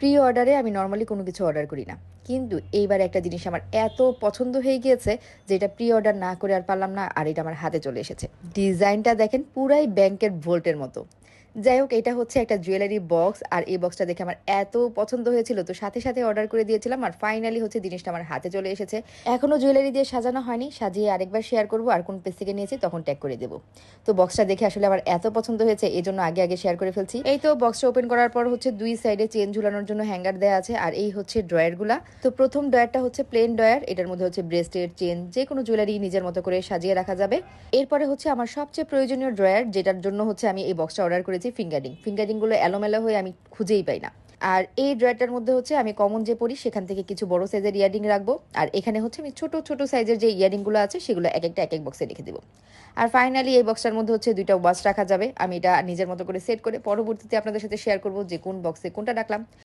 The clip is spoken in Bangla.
প্রি অর্ডারে আমি নরমালি কোনো কিছু অর্ডার করি না। কিন্তু এইবার একটা জিনিস আমার এত পছন্দ হয়ে গিয়েছে যে এটা প্রি অর্ডার না করে আর পারলাম না। আর এটা আমার হাতে চলে এসেছে। ডিজাইনটা দেখেন পুরাই ব্যাংকের ভোল্টের মতো। যাই হোক এটা হচ্ছে একটা জুয়েলারি বক্স আর এই বক্সটা দেখে আমার এত পছন্দ হয়েছিল তো সাথে অর্ডার করে দিয়েছিলাম আর ফাইনালি হচ্ছে জিনিসটা আমার হাতে চলে এসেছে। এখনো জুয়েলারি দিয়ে সাজানো হয়নি। সাজিয়ে আরেকবার শেয়ার করব আর কোন পেজ থেকে নিয়েছি তখন ট্যাগ করে দেব। তো বক্সটা দেখে আসলে আমার এত পছন্দ হয়েছে এজন্য আগে শেয়ার করে ফেলছি। এই তো বক্সটা ওপেন করার পর হচ্ছে দুই সাইডে চেন ঝুলানোর জন্য হ্যাঙ্গার দেওয়া আছে আর এই হচ্ছে ড্রয়ারগুলা। তো প্রথম ড্রয়ারটা হচ্ছে প্লেন ড্রয়ার। এটার মধ্যে হচ্ছে ব্রেসলেট, চেন যে কোনো জুয়েলারি নিজের মতো করে সাজিয়ে রাখা যাবে। এরপরে হচ্ছে আমার সবচেয়ে প্রয়োজনীয় ড্রয়ার যেটার জন্য হচ্ছে আমি এই বক্সটা অর্ডার করেছি, ফিঙ্গারিং গুলো এলোমেলো হয়ে আমি খুঁজেই পাই না। আর এই ড্রয়ারটার মধ্যে হচ্ছে আমি কমন যে পরি সেখান থেকে কিছু বড় সাইজের ইয়ারিং রাখবো। আর এখানে হচ্ছে আমি ছোট সাইজের যে ইয়ারিং গুলো আছে সেগুলো এক একটা এক এক বক্সে রেখে দিব। আর ফাইনালি এই বক্সটার মধ্যে হচ্ছে দুইটা ওয়াচ রাখা যাবে। আমি এটা নিজের মতো করে সেট করে পরবর্তীতে আপনাদের সাথে শেয়ার করব যে কোন বক্সে কোনটা রাখলাম।